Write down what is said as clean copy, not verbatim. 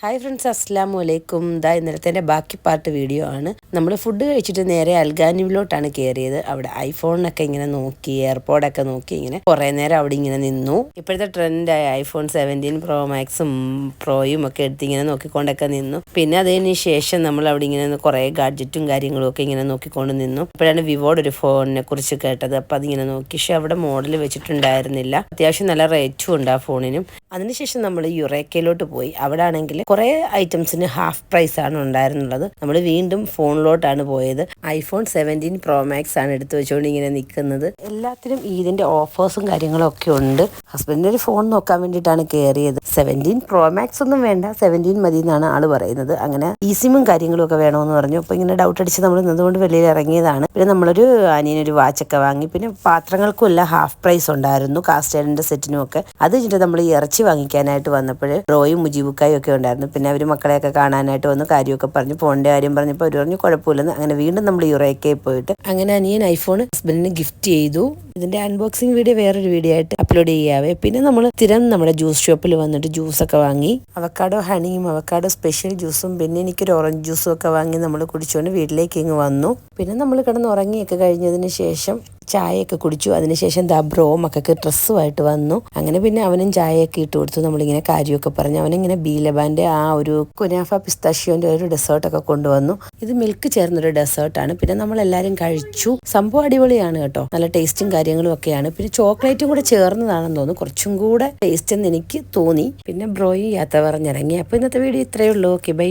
Hi friends, അസ്സലാമു അലൈക്കും. ഇന്നലത്തെ ബാക്കി പാർട്ട് വീഡിയോ ആണ്. നമ്മൾ ഫുഡ് കഴിച്ചിട്ട് നേരെ അൽഗാനിവിലോട്ടാണ് കയറിയത്. അവിടെ ഐഫോണിനൊക്കെ ഇങ്ങനെ നോക്കി, എയർപോഡൊക്കെ നോക്കി ഇങ്ങനെ കുറേ നേരം അവിടെ ഇങ്ങനെ നിന്നു. ഇപ്പോഴത്തെ ട്രെൻഡായ ഐഫോൺ 17 പ്രോ മാക്സും പ്രോയും ഒക്കെ എടുത്ത് ഇങ്ങനെ നോക്കിക്കൊണ്ടൊക്കെ നിന്നു. പിന്നെ അതിന് ശേഷം നമ്മൾ അവിടെ ഇങ്ങനെ കുറേ ഗാഡ്ജറ്റും കാര്യങ്ങളും ഒക്കെ ഇങ്ങനെ നോക്കിക്കൊണ്ട് നിന്നു. അപ്പോഴാണ് വിവോയുടെ ഒരു ഫോണിനെ കുറിച്ച് കേട്ടത്. അപ്പം അതിങ്ങനെ നോക്കി. പക്ഷെ അവിടെ മോഡൽ വെച്ചിട്ടുണ്ടായിരുന്നില്ല. അത്യാവശ്യം നല്ല റേറ്റും ഉണ്ട് ആ ഫോണിനും. അതിനുശേഷം നമ്മൾ യുറേക്കയിലോട്ട് പോയി. അവിടെ ആണെങ്കിൽ കുറേ ഐറ്റംസിന് ഹാഫ് പ്രൈസ് ആണ് ഉണ്ടായിരുന്നുള്ളത്. നമ്മൾ വീണ്ടും ഫോണിലോട്ടാണ് പോയത്. ഐഫോൺ 17 പ്രോ മാക്സ് ആണ് എടുത്തു വെച്ചുകൊണ്ട് ഇങ്ങനെ നിൽക്കുന്നത്. എല്ലാത്തിനും ഇതിന്റെ ഓഫേഴ്സും കാര്യങ്ങളും ഒക്കെ ഉണ്ട്. ഹസ്ബൻഡിന് ഒരു ഫോൺ നോക്കാൻ വേണ്ടിയിട്ടാണ് കയറിയത്. 17 പ്രോ മാക്സ് ഒന്നും വേണ്ട, 17 മതി എന്നാണ് ആള് പറയുന്നത്. അങ്ങനെ ഈസിമും കാര്യങ്ങളും ഒക്കെ വേണമെന്ന് പറഞ്ഞു. അപ്പോൾ ഇങ്ങനെ ഡൗട്ട് അടിച്ച് നമ്മൾ നിന്നുകൊണ്ട് വെളിയിൽ ഇറങ്ങിയതാണ്. പിന്നെ നമ്മളൊരു അനിയനൊരു വാച്ചൊക്കെ വാങ്ങി. പിന്നെ പാത്രങ്ങൾക്കും എല്ലാം ഹാഫ് പ്രൈസ് ഉണ്ടായിരുന്നു, കാസ്റ്റേഡിന്റെ സെറ്റിനും ഒക്കെ. അത് കഴിഞ്ഞിട്ട് നമ്മൾ ഇറച്ചി വാങ്ങിക്കാനായിട്ട് വന്നപ്പോൾ റോയും മുജീബുക്കായും ഒക്കെ ഉണ്ടായിരുന്നു. പിന്നെ അവർ മക്കളെയൊക്കെ കാണാനായിട്ട് വന്ന് കാര്യമൊക്കെ പറഞ്ഞു, ഫോണിന്റെ കാര്യം പറഞ്ഞപ്പോൾ അവർ പറഞ്ഞു കുഴപ്പമില്ലെന്ന്. അങ്ങനെ വീണ്ടും നമ്മൾ യുറേക്കയിൽ പോയിട്ട് അങ്ങനെ അനിയൻ ഐഫോൺ ഹസ്ബൻഡിന് ഗിഫ്റ്റ് ചെയ്തു. ഇതിന്റെ അൺബോക്സിംഗ് വീഡിയോ വേറൊരു വീഡിയോ ആയിട്ട് അപ്ലോഡ് ചെയ്യാവേ. പിന്നെ നമ്മൾ സ്ഥിരം നമ്മുടെ ജ്യൂസ് ഷോപ്പിൽ വന്നിട്ട് ജ്യൂസൊക്കെ വാങ്ങി. അവക്കാഡോ ഹണിയും അവക്കാഡോ സ്പെഷ്യൽ ജ്യൂസും പിന്നെ എനിക്കൊരു ഓറഞ്ച് ജ്യൂസും ഒക്കെ വാങ്ങി നമ്മൾ കുടിച്ചുകൊണ്ട് വീട്ടിലേക്ക് ഇങ്ങ് വന്നു. പിന്നെ നമ്മൾ കിടന്ന് ഉറങ്ങിയൊക്കെ കഴിഞ്ഞതിന് ശേഷം ചായയൊക്കെ കുടിച്ചു. അതിനുശേഷം ബ്രോ മക്കൾക്ക് ഡ്രസ്സുമായിട്ട് വന്നു. അങ്ങനെ പിന്നെ അവനും ചായയൊക്കെ ഇട്ട് കൊടുത്തു. നമ്മളിങ്ങനെ കാര്യമൊക്കെ പറഞ്ഞു. അവനിങ്ങനെ ബീലബാൻ്റെ ആ ഒരു കുനാഫ പിസ്താഷ്യോന്റെ ഒരു ഡെസേർട്ടൊക്കെ കൊണ്ടുവന്നു. ഇത് മിൽക്ക് ചേർന്നൊരു ഡെസേർട്ടാണ്. പിന്നെ നമ്മളെല്ലാവരും കഴിച്ചു. സംഭവം അടിപൊളിയാണ് കേട്ടോ, നല്ല ടേസ്റ്റും കാര്യങ്ങളും ഒക്കെയാണ്. പിന്നെ ചോക്ലേറ്റും കൂടെ ചേർന്നതാണെന്ന് തോന്നുന്നു, കുറച്ചും കൂടെ ടേസ്റ്റ് എന്ന് എനിക്ക് തോന്നി. പിന്നെ ബ്രോയും യാത്ര പറഞ്ഞിറങ്ങി. അപ്പോൾ ഇന്നത്തെ വീഡിയോ ഇത്രയേ ഉള്ളൂ. Okay, by.